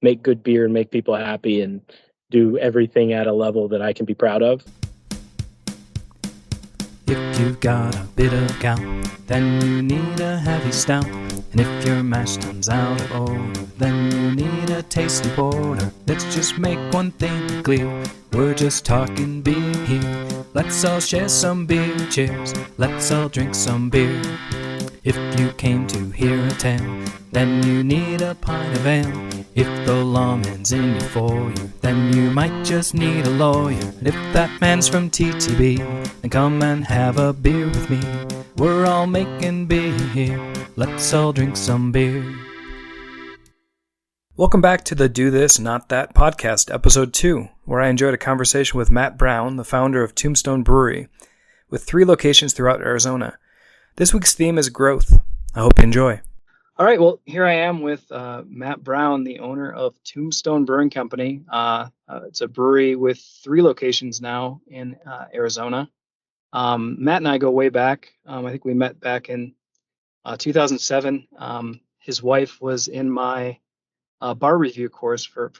make good beer and make people happy and do everything at a level that I can be proud of. If you've got a bit of gout, then you need a heavy stout. And if your mash turns out of order, then you need a tasty porter. Let's just make one thing clear, we're just talking beer here. Let's all share some beer, cheers, let's all drink some beer. If you came to hear a tale, then you need a pint of ale. If the lawman's in you for you, then you might just need a lawyer. And if that man's from TTB, then come and have a beer with me. We're all making beer here, let's all drink some beer. Welcome back to the Do This, Not That podcast, episode 2, where I enjoyed a conversation with Matt Brown, the founder of Tombstone Brewery, with 3 locations throughout Arizona. This week's theme is growth. I hope you enjoy. All right, well, here I am with Matt Brown, the owner of Tombstone Brewing Company. It's a brewery with 3 locations now in Arizona. Matt and I go way back. I think we met back in 2007. His wife was in my bar review course for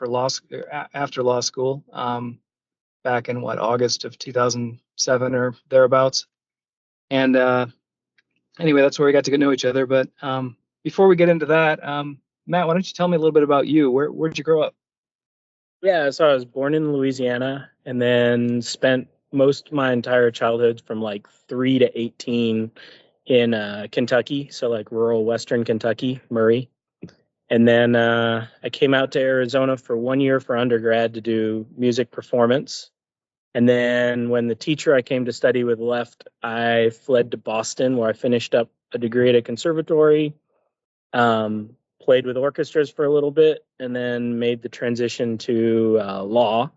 after law school back in August of 2007 or thereabouts. And anyway, that's where we got to get to know each other. But before we get into that, Matt, why don't you tell me a little bit about you? Where'd you grow up? Yeah, so I was born in Louisiana and then spent most of my entire childhood from like 3 to 18 in Kentucky, so like rural Western Kentucky, Murray. And then I came out to Arizona for 1 year for undergrad to do music performance. And then when the teacher I came to study with left, I fled to Boston, where I finished up a degree at a conservatory, played with orchestras for a little bit, and then made the transition to law,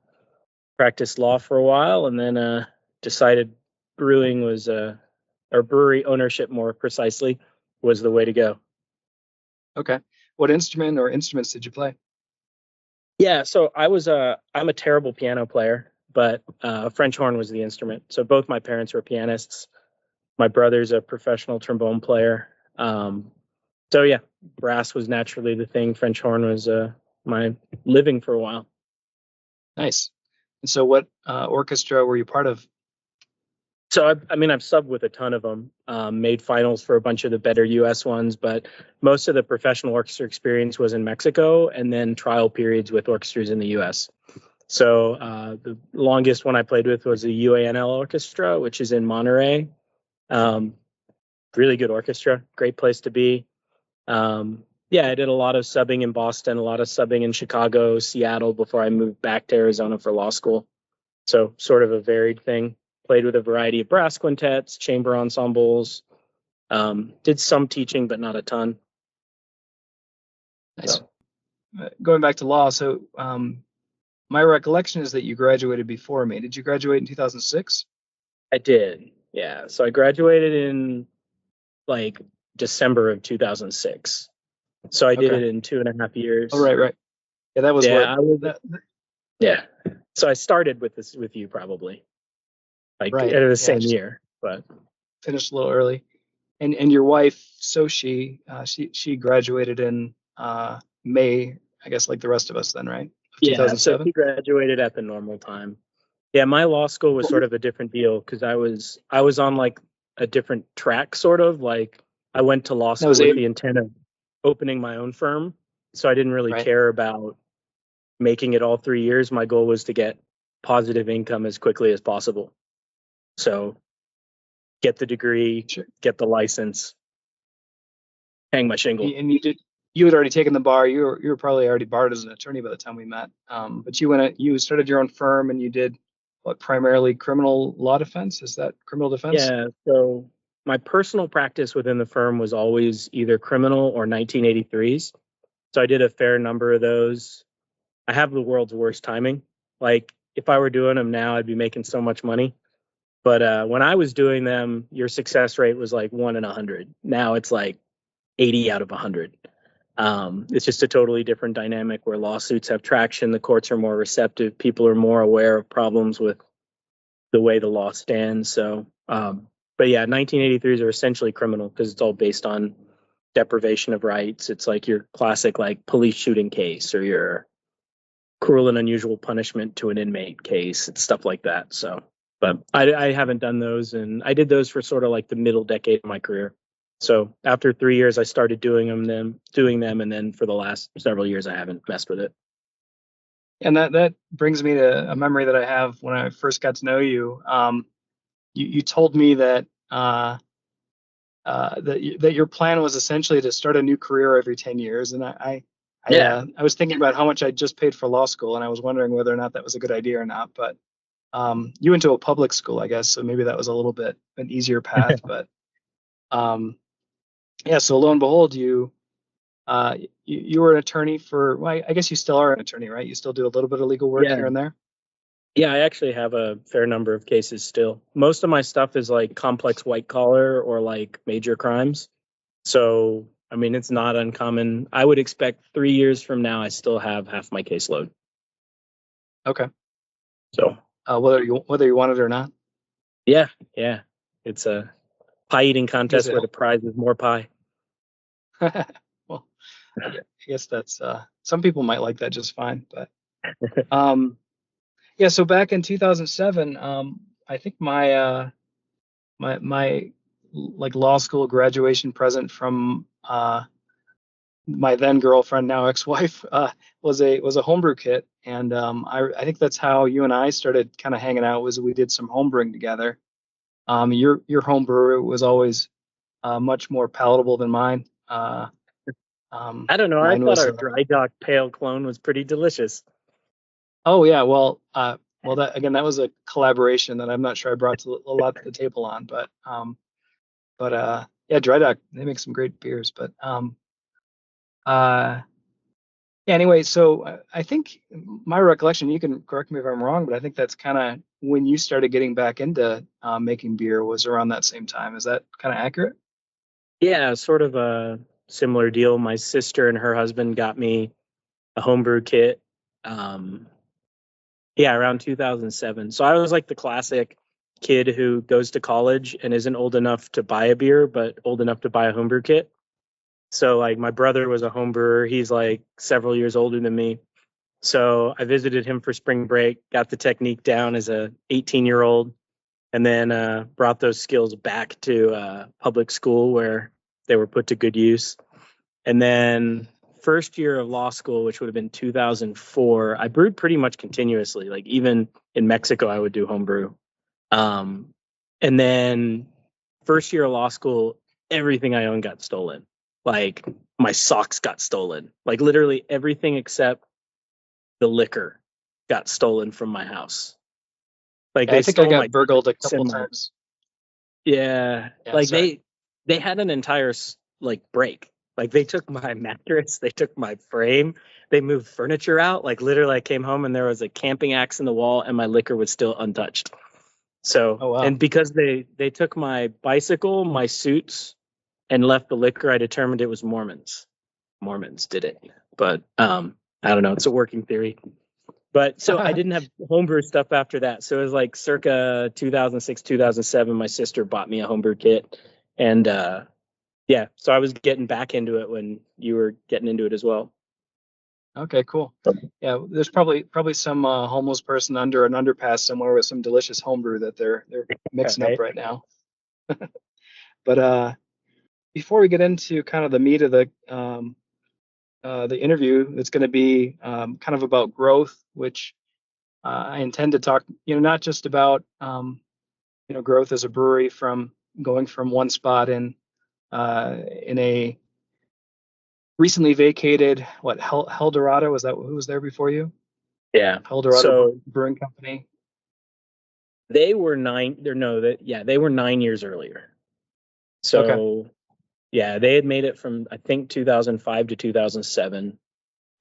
practiced law for a while, and then decided brewing was, or brewery ownership more precisely, was the way to go. Okay. What instrument or instruments did you play? Yeah, so I'm a terrible piano player, but French horn was the instrument. So both my parents were pianists. My brother's a professional trombone player. So yeah, brass was naturally the thing. French horn was my living for a while. Nice. And so what orchestra were you part of? So I've subbed with a ton of them, made finals for a bunch of the better U.S. ones, but most of the professional orchestra experience was in Mexico, and then trial periods with orchestras in the U.S. So the longest one I played with was the UANL Orchestra, which is in Monterey. Really good orchestra, great place to be. Yeah, I did a lot of subbing in Boston, a lot of subbing in Chicago, Seattle before I moved back to Arizona for law school. So sort of a varied thing. Played with a variety of brass quintets, chamber ensembles. Did some teaching, but not a ton. Nice. So. Going back to law, so my recollection is that you graduated before me. Did you graduate in 2006? I did, yeah. So I graduated in like December of 2006. So I did it in 2.5 years. Oh, right. Yeah, that was yeah. So I started with you probably. Like at the same year, but finished a little early. And your wife, so she graduated in May, I guess, like the rest of us then, right? Yeah, so she graduated at the normal time. Yeah, my law school was sort of a different deal because I was on like a different track, sort of. Like I went to law school with the intent of opening my own firm, so I didn't really care about making it all 3 years. My goal was to get positive income as quickly as possible. So get the degree, get the license, hang my shingle. And you had already taken the bar. You were probably already barred as an attorney by the time we met. But you started your own firm and you did what, primarily criminal law defense? Is that criminal defense? Yeah. So my personal practice within the firm was always either criminal or 1983s. So I did a fair number of those. I have the world's worst timing. Like if I were doing them now, I'd be making so much money. But when I was doing them, your success rate was like 1 in 100. Now it's like 80 out of 100. It's just a totally different dynamic where lawsuits have traction. The courts are more receptive. People are more aware of problems with the way the law stands. So, but yeah, 1983s are essentially criminal because it's all based on deprivation of rights. It's like your classic like police shooting case or your cruel and unusual punishment to an inmate case and stuff like that. So, but I haven't done those, and I did those for sort of like the middle decade of my career. So after 3 years, I started doing them, and then for the last several years, I haven't messed with it. And that brings me to a memory that I have when I first got to know you. You told me that that your plan was essentially to start a new career every 10 years. And Yeah, I was thinking about how much I just paid for law school, and I was wondering whether or not that was a good idea or not. But you went to a public school, I guess, so maybe that was a little bit an easier path. But um, yeah, so lo and behold, you were an attorney for, well, I guess you still are an attorney, right? You still do a little bit of legal work yeah, here and there. yeah. I actually have a fair number of cases still. Most of my stuff is like complex white collar or like major crimes. So, I mean, it's not uncommon. I would expect 3 years from now, I still have half my caseload. Okay. So, Whether you want it or not. yeah, yeah. It's a pie eating Does contest it where the prize is more pie. help? Well, I guess that's some people might like that just fine, but um, yeah. So back in 2007, I think my like law school graduation present from my then girlfriend, now ex-wife, was a homebrew kit, and I think that's how you and I started kind of hanging out. Was we did some homebrewing together. Your homebrew was always much more palatable than mine. I don't know. I Mine thought was our dry dock pale clone was pretty delicious. oh yeah, well that again, that was a collaboration that I'm not sure I brought a lot to the table on, but yeah, Dry Dock, they make some great beers. But uh yeah, anyway, so I think my recollection, you can correct me if I'm wrong, but I think that's kind of when you started getting back into making beer was around that same time. Is that kind of accurate? Yeah, sort of a similar deal. My sister and her husband got me a homebrew kit. Um, yeah, around 2007. So I was like the classic kid who goes to college and isn't old enough to buy a beer, but old enough to buy a homebrew kit. So like my brother was a home brewer. He's like several years older than me. So I visited him for spring break, got the technique down as a 18-year-old, and then brought those skills back to public school where they were put to good use. And then first year of law school, which would have been 2004, I brewed pretty much continuously. Like even in Mexico, I would do homebrew. Um, and then first year of law school, everything I owned got stolen. Like my socks got stolen. Like literally everything except the liquor got stolen from my house. Like Yeah, I they think I stole my got burgled a and couple my times. yeah. Yeah, Like sorry. they had an entire like break. Like they took my mattress, they took my frame, they moved furniture out. Like literally, I came home and there was a camping axe in the wall, and my liquor was still untouched. So, Oh wow. and because they took my bicycle, my suits, and left the liquor, I determined it was Mormons. Mormons did it, but I don't know. It's a working theory. But so I didn't have homebrew stuff after that. So it was like circa 2006, 2007. My sister bought me a homebrew kit, and yeah, so I was getting back into it when you were getting into it as well. Okay, cool. Yeah, there's probably some homeless person under an underpass somewhere with some delicious homebrew that they're mixing up Right. right now. But before we get into kind of the meat of the interview, it's going to be kind of about growth, which I intend to talk, not just about growth as a brewery from going from one spot in a recently vacated Hell Dorado, was that who was there before you? Yeah. Hell Dorado So Brewing Company. they were nine. They're no, that yeah, they were 9 years earlier. Okay, So yeah, they had made it from I think 2005 to 2007,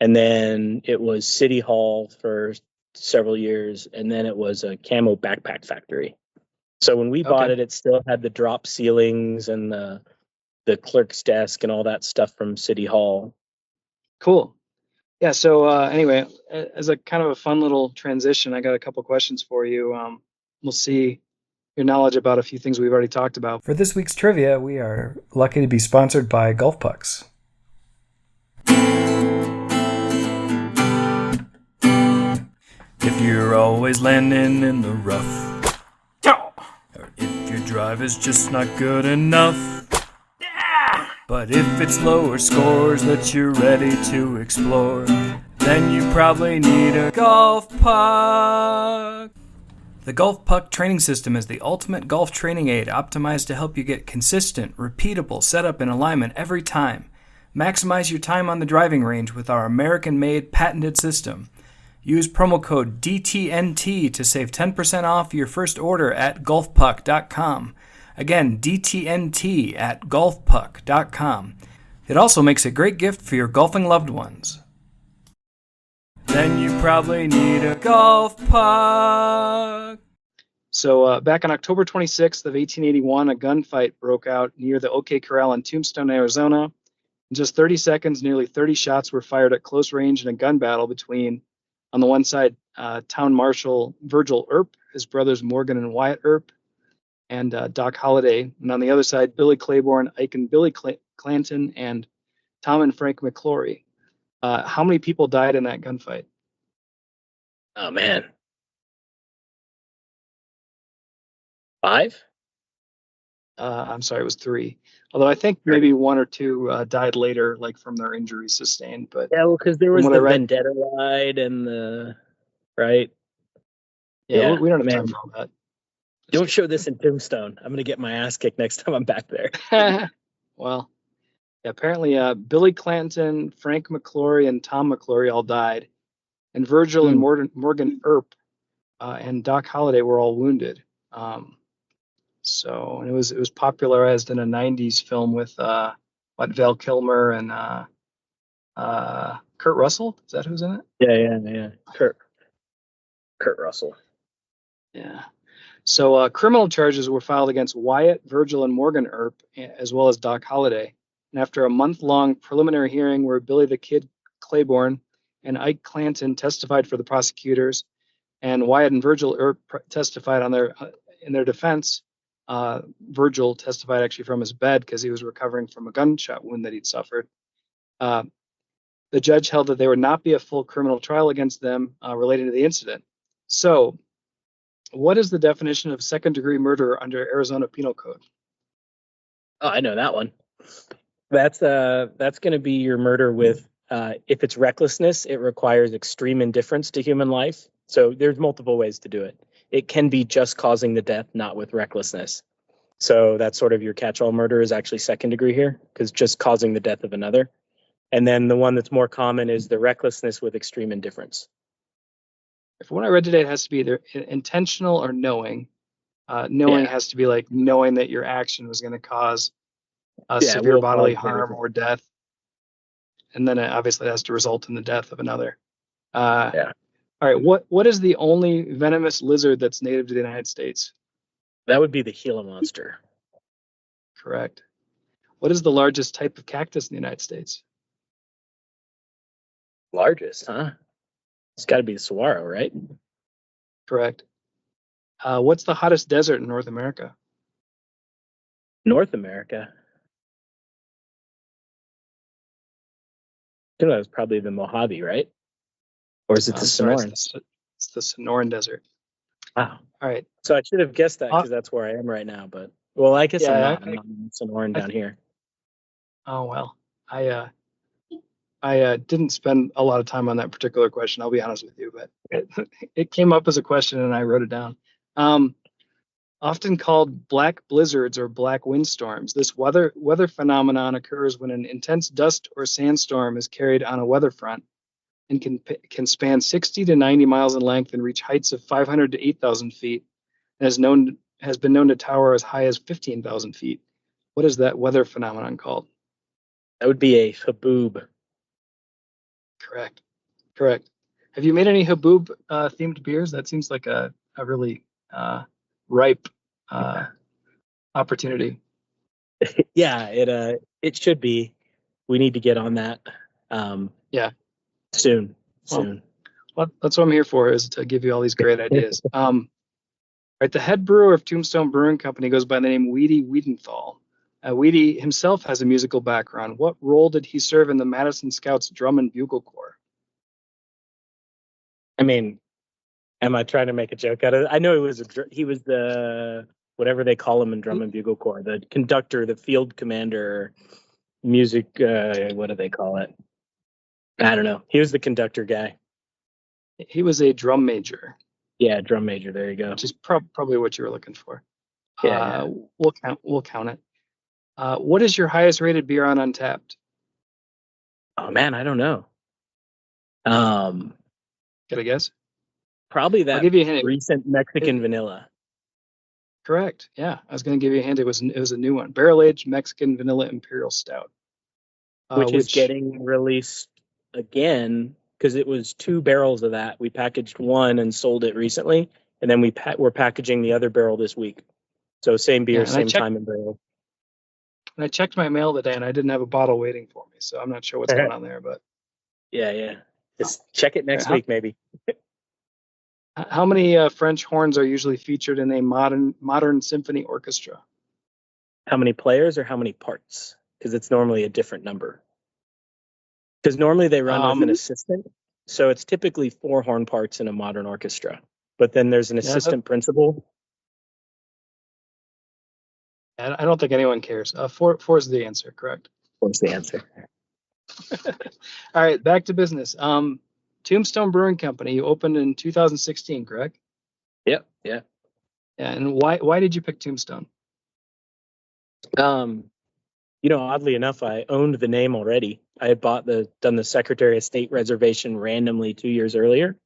and then it was City Hall for several years, and then it was a camo backpack factory. So when we bought okay, it, it still had the drop ceilings and the clerk's desk and all that stuff from City Hall. cool. Yeah, so anyway, as a kind of a fun little transition, I got a couple questions for you. We'll see your knowledge about a few things we've already talked about. For this week's trivia, we are lucky to be sponsored by Golf Pucks. you're always landing in the rough. Or if your drive is just not good enough. But if it's lower scores that you're ready to explore, then you probably need a golf puck. The Golf Puck training system is the ultimate golf training aid optimized to help you get consistent, repeatable setup and alignment every time. Maximize your time on the driving range with our American-made patented system. Use promo code DTNT to save 10% off your first order at golfpuck.com. Again, DTNT at golfpuck.com. It also makes a great gift for your golfing loved ones. Then you probably need a golf puck. So back on October 26th of 1881, a gunfight broke out near the OK Corral in Tombstone, Arizona. In just 30 seconds, nearly 30 shots were fired at close range in a gun battle between, on the one side, Town Marshal Virgil Earp, his brothers Morgan and Wyatt Earp, and Doc Holliday. And on the other side, Billy Claiborne, Ike and Billy Clanton, and Tom and Frank McClory. How many people died in that gunfight? Oh, man. 5? I'm sorry, it was 3. Although I think maybe 1 or 2 died later, like from their injuries sustained. But Yeah, well, because there was what I the read, Vendetta ride and the, right? yeah, we don't have man. time for all that. Don't show this in Tombstone. I'm going to get my ass kicked next time I'm back there. Well, yeah, apparently Billy Clanton, Frank McClory, and Tom McClory all died. And Virgil and Morgan Earp and Doc Holliday were all wounded. So it was popularized in a 90s film with Val Kilmer and Kurt Russell. Is that who's in it? Yeah. Kurt Russell. Yeah. So criminal charges were filed against Wyatt, Virgil, and Morgan Earp, as well as Doc Holliday. And after a month-long preliminary hearing where Billy the Kid Claiborne and Ike Clanton testified for the prosecutors, and Wyatt and Virgil Earp testified in their defense, Virgil testified actually from his bed because he was recovering from a gunshot wound that he'd suffered. The judge held that there would not be a full criminal trial against them related to the incident. So, what is the definition of second-degree murder under Arizona Penal Code? Oh, I know that one. That's going to be your murder with, if it's recklessness, it requires extreme indifference to human life. So there's multiple ways to do it. It can be just causing the death, not with recklessness. So that's sort of your catch-all murder is actually second degree here, because just causing the death of another. And then the one that's more common is the recklessness with extreme indifference. If what I read today, it has to be either intentional or knowing. Knowing has to be like knowing that your action was going to cause severe bodily harm or death. And then it obviously has to result in the death of another. All right. What is the only venomous lizard that's native to the United States? That would be the Gila monster. Correct. What is the largest type of cactus in the United States? Largest, huh? It's got to be the saguaro, right? Correct. What's the hottest desert in North America? North America. I think that was probably the Mojave, right? Or is it the Sonoran? It's the Sonoran Desert. Wow. All right. So I should have guessed that because that's where I am right now. But well, I guess I'm not in Sonoran down here. Oh well, I didn't spend a lot of time on that particular question. I'll be honest with you, but it came up as a question and I wrote it down. Often called black blizzards or black windstorms, this weather phenomenon occurs when an intense dust or sandstorm is carried on a weather front and can span 60 to 90 miles in length and reach heights of 500 to 8,000 feet, and has been known to tower as high as 15,000 feet. What is that weather phenomenon called? That would be a haboob. Correct. Have you made any haboob themed beers? That seems like a really ripe opportunity. Yeah, it should be. We need to get on that. Soon. Well, that's what I'm here for, is to give you all these great ideas. Right, the head brewer of Tombstone Brewing Company goes by the name Weedy Wiedenthal. Weedy himself has a musical background. What role did he serve in the Madison Scouts Drum and Bugle Corps? I mean, Am I trying to make a joke out of it? I know he was the whatever they call him in drum and bugle corps, the conductor, the field commander, music. What do they call it? I don't know. He was the conductor guy. He was a drum major, Yeah, drum major. There you go. which is probably what you were looking for. Yeah. We'll count it. What is your highest rated beer on Untapped? Oh man, I don't know. Get a guess? Probably I'll that give you a hint. recent Mexican vanilla, Correct. Yeah, I was going to give you a hint. It was a new one. Barrel aged Mexican vanilla imperial stout. which is Which getting released again because it was 2 barrels of that. We packaged one and sold it recently, and then we're packaging the other barrel this week. So same beer, yeah, and same time and barrel. I checked my mail today and I didn't have a bottle waiting for me, so I'm not sure what's going on there. But Yeah. Just check it next how, week, maybe. how many French horns are usually featured in a modern symphony orchestra? How many players or how many parts? Because it's normally a different number. Because normally they run with an assistant. So it's typically 4 horn parts in a modern orchestra. But then there's an assistant principal. I don't think anyone cares. Four is the answer, correct? What's the answer? All right, back to business. Tombstone Brewing Company, you opened in 2016, correct? Yep. Yeah. Yeah, and why did you pick Tombstone? Oddly enough, I owned the name already. I had done the Secretary of State reservation randomly 2 years earlier.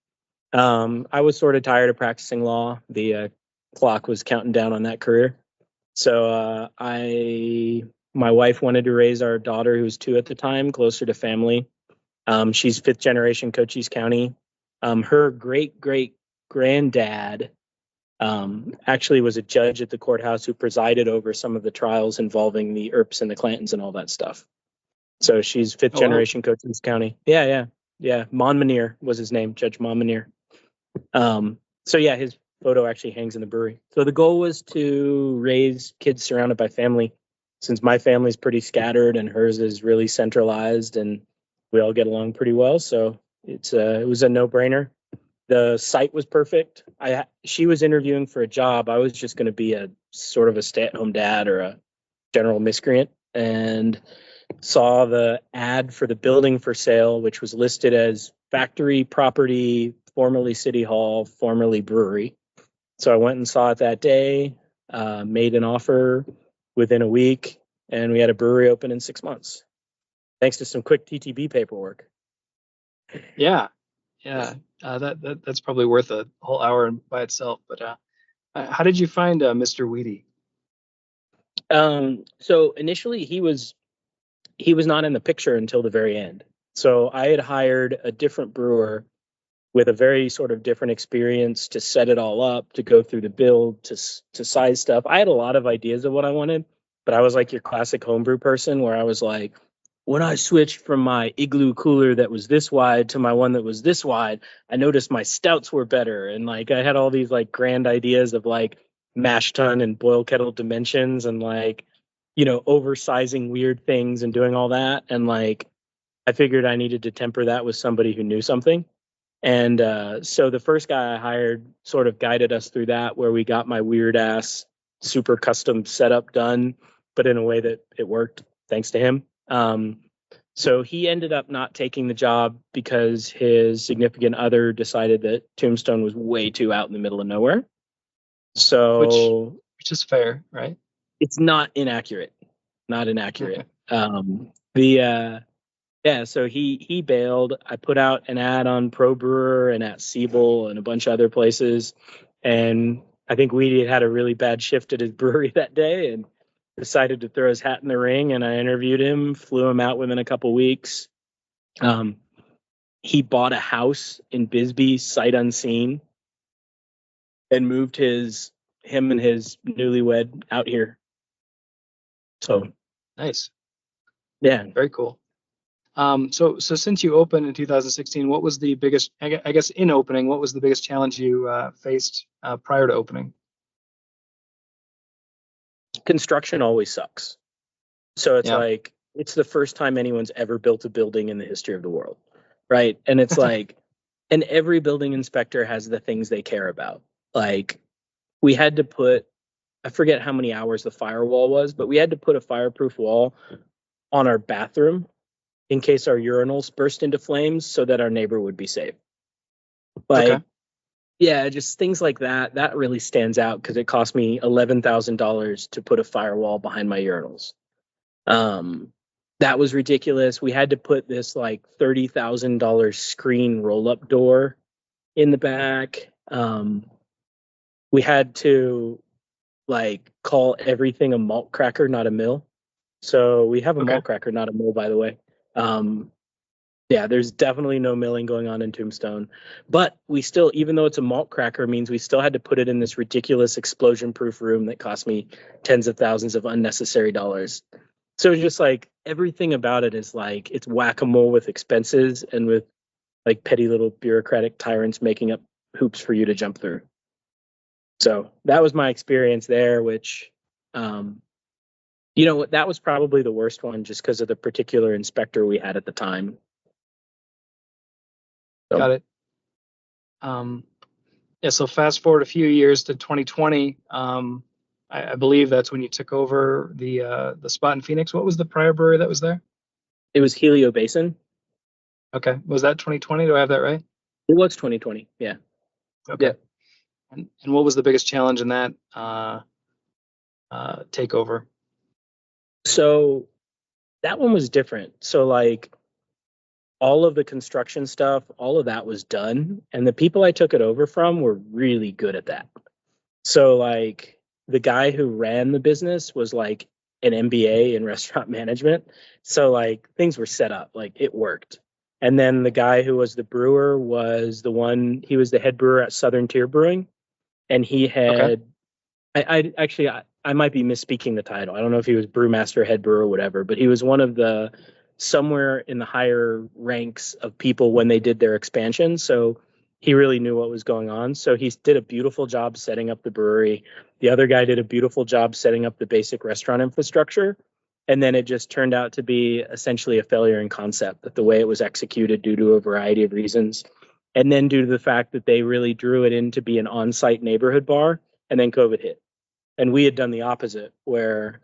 I was sort of tired of practicing law. The clock was counting down on that career. So my wife wanted to raise our daughter, who was 2 at the time, closer to family. She's 5th generation Cochise County. Her great granddad actually was a judge at the courthouse who presided over some of the trials involving the Earps and the Clantons and all that stuff. So she's 5th generation Cochise County. Yeah. Monmonier was his name, Judge Monmonier. So yeah, his photo actually hangs in the brewery. So the goal was to raise kids surrounded by family. Since my family's pretty scattered and hers is really centralized, and we all get along pretty well, so it was a no-brainer. The site was perfect. She was interviewing for a job. I was just going to be a sort of a stay-at-home dad or a general miscreant, and saw the ad for the building for sale, which was listed as factory property, formerly City Hall, formerly brewery. So I went and saw it that day, made an offer within a week, and we had a brewery open in 6 months, thanks to some quick TTB paperwork. Yeah. That's probably worth a whole hour by itself. But how did you find Mr. Weedy? So initially he was not in the picture until the very end. So I had hired a different brewer with a very sort of different experience to set it all up, to go through the build, to size stuff. I had a lot of ideas of what I wanted, but I was like your classic homebrew person where I was like, when I switched from my igloo cooler that was this wide to my one that was this wide, I noticed my stouts were better. And like I had all these like grand ideas of like mash tun and boil kettle dimensions and like, oversizing weird things and doing all that. And like I figured I needed to temper that with somebody who knew something. And so the first guy I hired sort of guided us through that, where we got my weird ass super custom setup done, but in a way that it worked thanks to him. So he ended up not taking the job because his significant other decided that Tombstone was way too out in the middle of nowhere. So which is fair, right? It's not inaccurate. So he bailed. I put out an ad on Pro Brewer and at Siebel and a bunch of other places. And I think Weedy had a really bad shift at his brewery that day and decided to throw his hat in the ring. And I interviewed him, flew him out within a couple weeks. He bought a house in Bisbee, sight unseen, and moved him and his newlywed out here. So nice. Yeah. Very cool. So since you opened in 2016, what was the biggest, I guess in opening, what was the biggest challenge you faced prior to opening? Construction always sucks. So it's like, it's the first time anyone's ever built a building in the history of the world. Right. And it's like, And every building inspector has the things they care about. Like we had to put, I forget how many hours the firewall was, but we had to put a fireproof wall on our bathroom in case our urinals burst into flames so that our neighbor would be safe. Okay. Like, yeah, just things like that. That really stands out because it cost me $11,000 to put a firewall behind my urinals. Um, that was ridiculous. We had to put this like $30,000 screen roll up door in the back. We had to like call everything a malt cracker, not a mill. So we have a Okay. malt cracker, not a mill, by the way. Um, yeah, there's definitely no milling going on in Tombstone, but we still, even though it's a malt cracker, means we still had to put it in this ridiculous explosion-proof room that cost me tens of thousands of unnecessary dollars. So it's just like everything about it is like it's whack-a-mole with expenses and with like petty little bureaucratic tyrants making up hoops for you to jump through. So that was my experience there, which, um, that was probably the worst one just because of the particular inspector we had at the time. So Got it. Yeah, so fast forward a few years to 2020. I believe that's when you took over the spot in Phoenix. What was the prior brewery that was there? it was Helio Basin. Okay, was that 2020? Do I have that right? It was 2020. Yeah. Okay. Yeah. And what was the biggest challenge in that takeover? So that one was different. So like all of the construction stuff, all of that was done. And the people I took it over from were really good at that. So like the guy who ran the business was like an MBA in restaurant management. So like things were set up, like it worked. And then the guy who was the brewer was he was the head brewer at Southern Tier Brewing. And he Okay. had I might be misspeaking the title. I don't know if he was brewmaster, head brewer, or whatever, but he was one of the somewhere in the higher ranks of people when they did their expansion. So he really knew what was going on. So he did a beautiful job setting up the brewery. The other guy did a beautiful job setting up the basic restaurant infrastructure. And then it just turned out to be essentially a failure in concept, that the way it was executed due to a variety of reasons. And then due to the fact that they really drew it in to be an on site neighborhood bar, and then COVID hit. And we had done the opposite, where,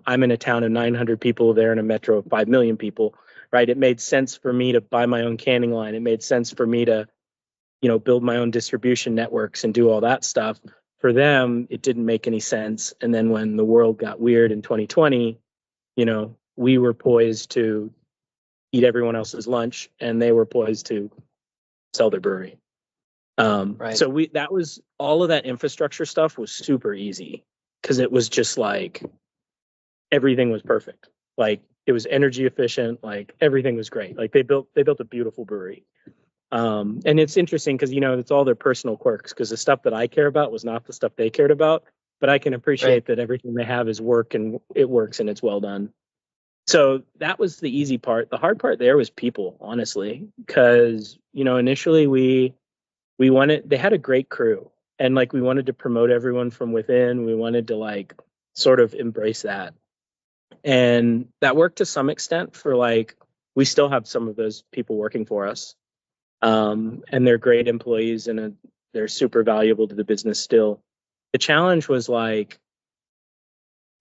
I'm in a town of 900 people, there in a metro of 5 million people, right? It made sense for me to buy my own canning line. It made sense for me to, build my own distribution networks and do all that stuff. For them, it didn't make any sense. And then when the world got weird in 2020, we were poised to eat everyone else's lunch and they were poised to sell their brewery. Right. So that was all of that infrastructure stuff was super easy because it was just like everything was perfect. Like it was energy efficient, like everything was great. Like they built a beautiful brewery. And it's interesting because it's all their personal quirks because the stuff that I care about was not the stuff they cared about, but I can Right. appreciate that everything they have is work and it works and it's well done. So that was the easy part. The hard part there was people, honestly, because initially we wanted they had a great crew and like we wanted to promote everyone from within. We wanted to like sort of embrace that. And that worked to some extent for like we still have some of those people working for us. And they're great employees and they're super valuable to the business still. The challenge was like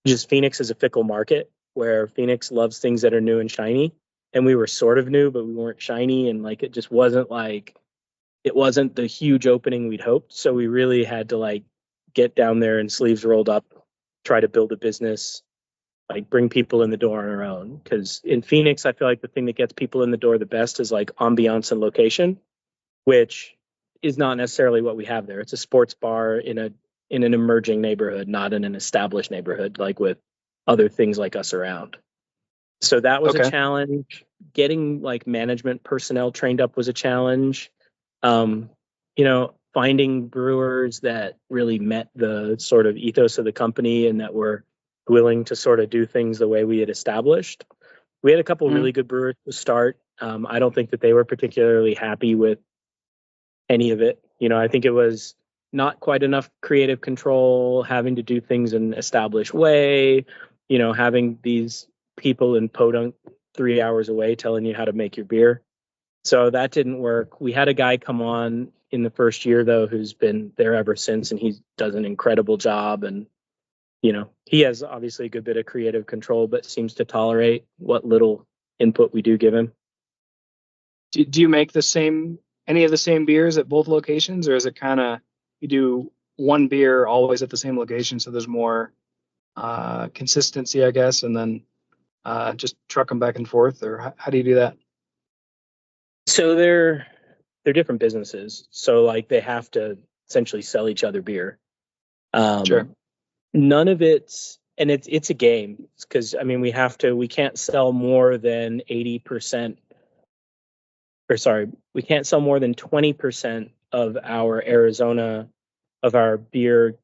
just Phoenix is a fickle market where Phoenix loves things that are new and shiny. And we were sort of new, but we weren't shiny. And like it wasn't the huge opening we'd hoped. So we really had to like get down there and sleeves rolled up, try to build a business, like bring people in the door on our own. Because in Phoenix, I feel like the thing that gets people in the door the best is like ambiance and location, which is not necessarily what we have there. It's a sports bar in an emerging neighborhood, not in an established neighborhood, like with other things like us around. So that was a Okay. challenge. Getting like management personnel trained up was a challenge. Finding brewers that really met the sort of ethos of the company and that were willing to sort of do things the way we had established. We had a couple of Mhm. really good brewers to start. I don't think that they were particularly happy with any of it. I think it was not quite enough creative control, having to do things in an established way, having these people in Podunk 3 hours away telling you how to make your beer. So that didn't work. We had a guy come on in the first year though, who's been there ever since, and he does an incredible job. And he has obviously a good bit of creative control, but seems to tolerate what little input we do give him. Do you make any of the same beers at both locations, or is it kind of you do one beer always at the same location, so there's more consistency, I guess, and then just truck them back and forth, or how do you do that? So they're different businesses, so like they have to essentially sell each other beer. Sure. None of it's a game, because I mean we can't sell more than 80%, or sorry, we can't sell more than 20% of our beer.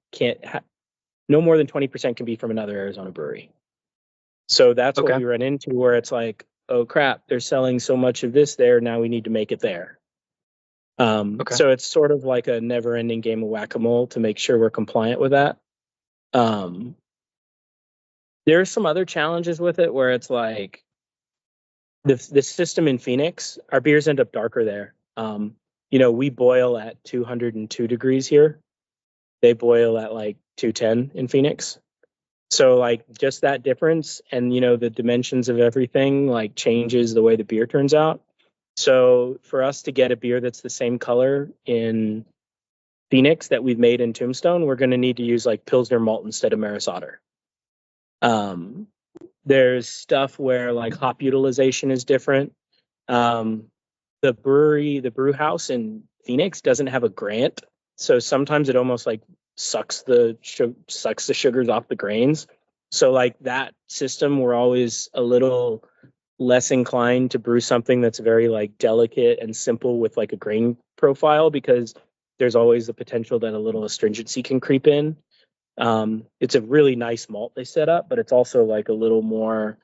No more than 20% can be from another Arizona brewery. So that's what Okay. we run into, where it's like, oh crap, they're selling so much of this there, now we need to make it there. Okay. So it's sort of like a never ending game of whack-a-mole to make sure we're compliant with that. There are some other challenges with it, where it's like the system in Phoenix, our beers end up darker there. We boil at 202 degrees here. They boil at like 210 in Phoenix. So like just that difference, and the dimensions of everything like changes the way the beer turns out. So for us to get a beer that's the same color in Phoenix that we've made in Tombstone, we're going to need to use like Pilsner malt instead of Maris Otter. There's stuff where like hop utilization is different. The brew house in Phoenix doesn't have a grant, so sometimes it almost like sucks the sugars off the grains. So like that system, we're always a little less inclined to brew something that's very like delicate and simple with like a grain profile, because there's always the potential that a little astringency can creep in. It's a really nice malt they set up, but it's also like a little more.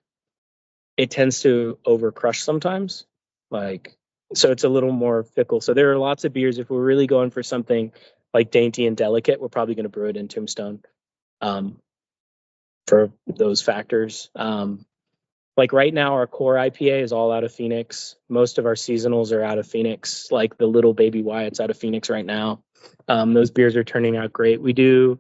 It tends to over crush sometimes, so it's a little more fickle. So there are lots of beers. If we're really going for something like dainty and delicate, we're probably going to brew it in Tombstone, for those factors. Like right now, our core IPA is all out of Phoenix. Most of our seasonals are out of Phoenix. Like the Little Baby Wyatt's out of Phoenix right now. Those beers are turning out great. We do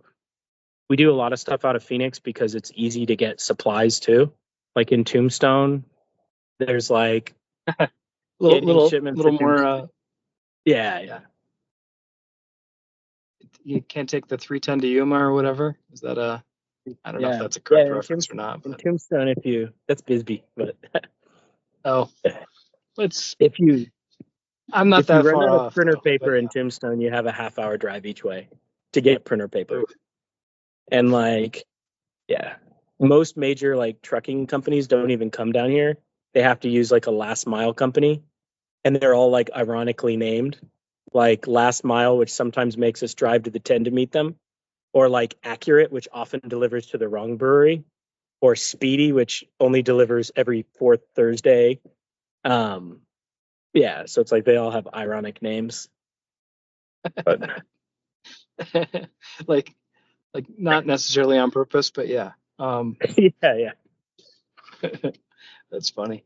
a lot of stuff out of Phoenix because it's easy to get supplies too. Like in Tombstone, there's like getting shipments little to more. Yeah. You can't take the 310 to Yuma or whatever. Is that I don't know if Yeah. that's a Yeah. correct reference or not, In but Tombstone, that's Bisbee, but oh, it's if you I'm not if you that run far out of off printer though. But paper in Tombstone, you have a half-hour drive each way to get printer paper. ooh, And like, yeah, most major like trucking companies don't even come down here. They have to use like a last mile company, and they're all like ironically named, like Last Mile, which sometimes makes us drive to the 10 to meet them, or like Accurate, which often delivers to the wrong brewery, or Speedy, which only delivers every fourth Thursday. Yeah, so it's like they all have ironic names. But like not necessarily on purpose, but yeah. yeah. That's funny.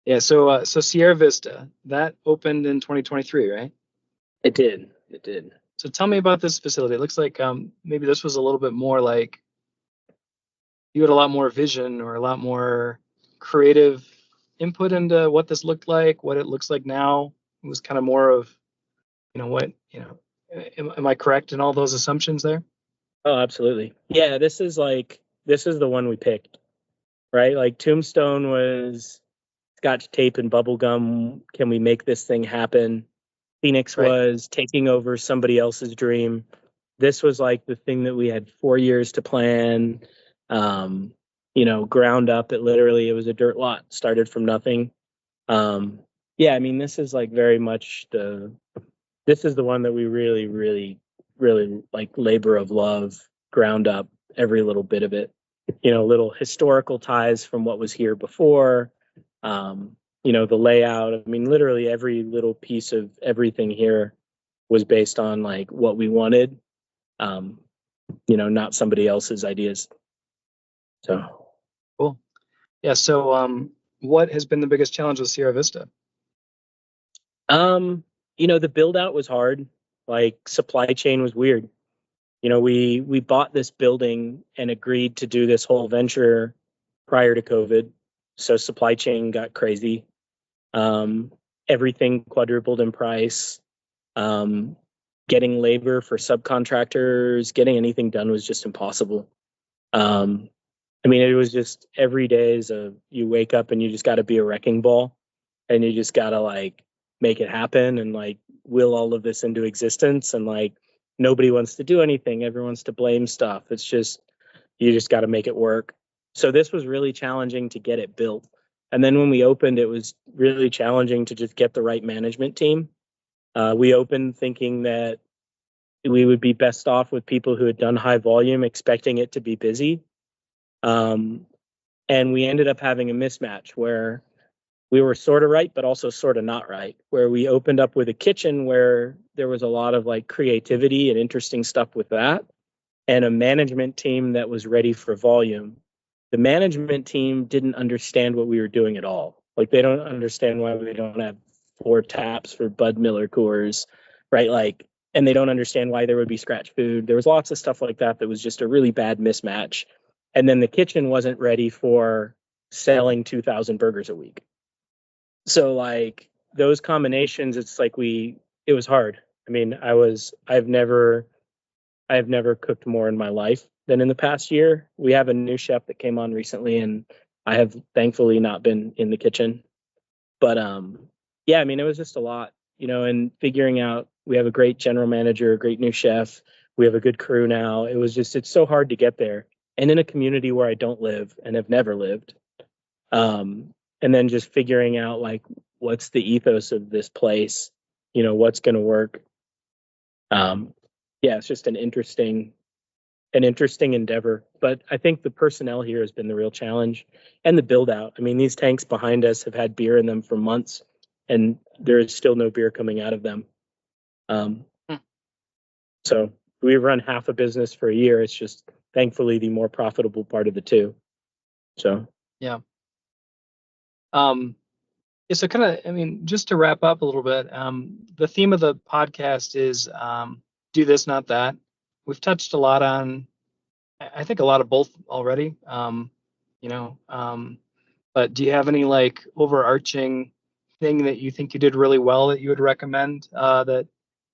Yeah. So Sierra Vista that opened in 2023, right? It did. It did. So tell me about this facility. It looks like maybe this was a little bit more like you had a lot more vision or a lot more creative input into what this looked like, what it looks like now. It was kind of more of, what, am I correct in all those assumptions there? Oh, absolutely. Yeah, this is the one we picked, right? Like Tombstone was Scotch tape and bubble gum. Can we make this thing happen? Phoenix Right. was taking over somebody else's dream. This was like the thing that we had 4 years to plan. Ground up. It was a dirt lot, started from nothing. Yeah, I mean, this is like very much this is the one that we really, really, really like labor of love, ground up every little bit of it. Little historical ties from what was here before. The layout. I mean, literally every little piece of everything here was based on like what we wanted. Not somebody else's ideas. So Cool. Yeah. So what has been the biggest challenge with Sierra Vista? Um, the build out was hard. Like supply chain was weird. We bought this building and agreed to do this whole venture prior to COVID. So supply chain got crazy. Um, Everything quadrupled in price. Um, Getting labor for subcontractors, getting anything done was just impossible. Um, I mean, it was just every day is you wake up and you just got to be a wrecking ball, and you just got to like make it happen and like will all of this into existence. And like nobody wants to do anything. Everyone wants to blame stuff. It's just, you just got to make it work. So this was really challenging to get it built. And then when we opened, it was really challenging to just get the right management team. We opened thinking that we would be best off with people who had done high volume, expecting it to be busy. Um, and we ended up having a mismatch where we were sort of right, but also sort of not right. Where we opened up with a kitchen where there was a lot of like creativity and interesting stuff with that, and a management team that was ready for volume. The management team didn't understand what we were doing at all. Like they don't understand why we don't have four taps for Bud Miller Coors, right? Like, and they don't understand why there would be scratch food. There was lots of stuff like that that was just a really bad mismatch. And then the kitchen wasn't ready for selling 2,000 burgers a week. So like those combinations, it's like it was hard. I mean, I've never cooked more in my life than in the past year. We have a new chef that came on recently, and I have thankfully not been in the kitchen. But yeah, I mean, it was just a lot, and figuring out we have a great general manager, a great new chef. We have a good crew now. It's so hard to get there. And in a community where I don't live and have never lived. And then just figuring out like what's the ethos of this place, what's going to work. Um, yeah, it's just an interesting endeavor. But I think the personnel here has been the real challenge, and the build out. I mean, these tanks behind us have had beer in them for months, and there is still no beer coming out of them. Um, Hmm. so we've run half a business for a year. It's just thankfully the more profitable part of the two. So Yeah. Yeah, so kind of, I mean, just to wrap up a little bit, the theme of the podcast is do this, not that. We've touched a lot on, I think, a lot of both already. You know, but do you have any like overarching thing that you think you did really well that you would recommend that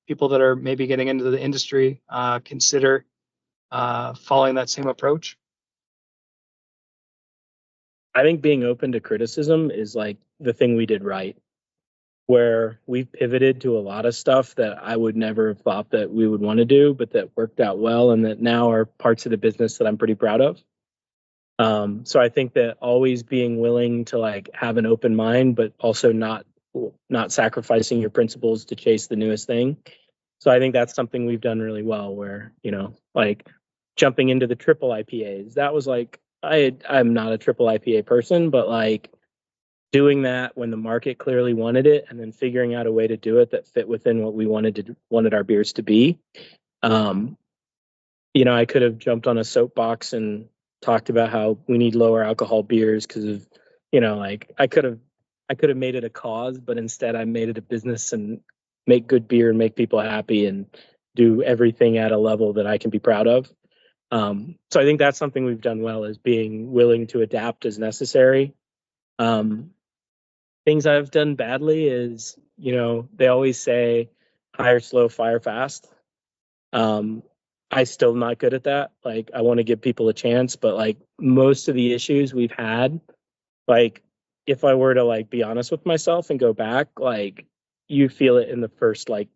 people that are maybe getting into the industry consider following that same approach? I think being open to criticism is like the thing we did right, where we've pivoted to a lot of stuff that I would never have thought that we would want to do, but that worked out well and that now are parts of the business that I'm pretty proud of. So I think that always being willing to like have an open mind, but also not sacrificing your principles to chase the newest thing. So I think that's something we've done really well. Where like jumping into the triple IPAs, that was like I'm not a triple IPA person, but like doing that when the market clearly wanted it, and then figuring out a way to do it that fit within what we wanted our beers to be. Um, I could have jumped on a soapbox and talked about how we need lower alcohol beers because of, like I could have made it a cause, but instead I made it a business and make good beer and make people happy and do everything at a level that I can be proud of. So I think that's something we've done well, is being willing to adapt as necessary. Um, Things I've done badly is, they always say hire slow, fire fast. Um, I still not good at that. Like I want to give people a chance, but like most of the issues we've had, like if I were to like be honest with myself and go back, like you feel it in the first like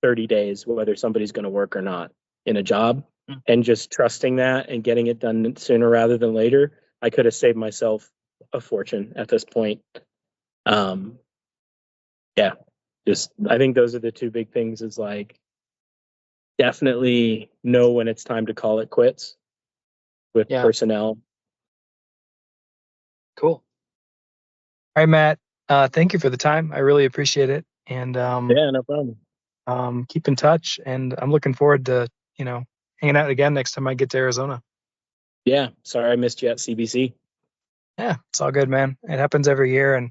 30 days whether somebody's going to work or not in a job, Mm. and just trusting that and getting it done sooner rather than later. I could have saved myself a fortune at this point. Um, yeah, just I think those are the two big things, is like definitely know when it's time to call it quits with Yeah, personnel. cool. All right, Matt. Thank you for the time. I really appreciate it, and Yeah, no problem. keep in touch. And I'm looking forward to hanging out again next time I get to Arizona. Yeah, sorry I missed you at CBC. Yeah, it's all good, man. It happens every year, and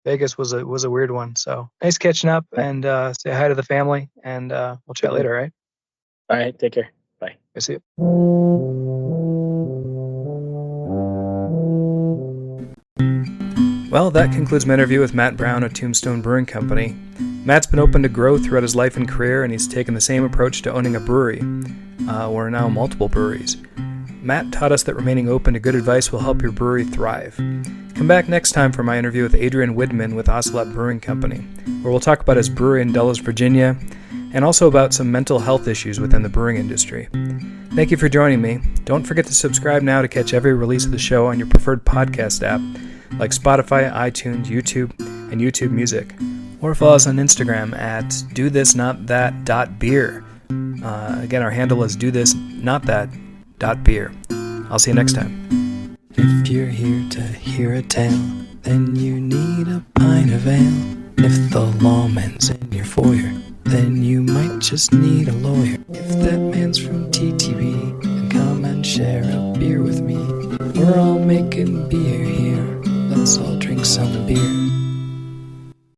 Vegas was a weird one. So nice catching up, and say hi to the family, and we'll chat later, right? All right, take care. Bye. I see you. Well, that concludes my interview with Matt Brown of Tombstone Brewing Company. Matt's been open to growth throughout his life and career, and he's taken the same approach to owning a brewery, or now multiple breweries. Matt taught us that remaining open to good advice will help your brewery thrive. Come back next time for my interview with Adrian Widman with Ocelot Brewing Company, where we'll talk about his brewery in Dulles, Virginia, and also about some mental health issues within the brewing industry. Thank you for joining me. Don't forget to subscribe now to catch every release of the show on your preferred podcast app, like Spotify, iTunes, YouTube, and YouTube Music. Or follow us on Instagram at dothatbeer. Again, our handle is dothatbeer. I'll see you next time. If you're here to hear a tale, then you need a pint of ale. If the lawman's in your foyer, then you might just need a lawyer. If that man's from TTB, then come and share a beer with me. We're all making beer here. Let's all drink some beer.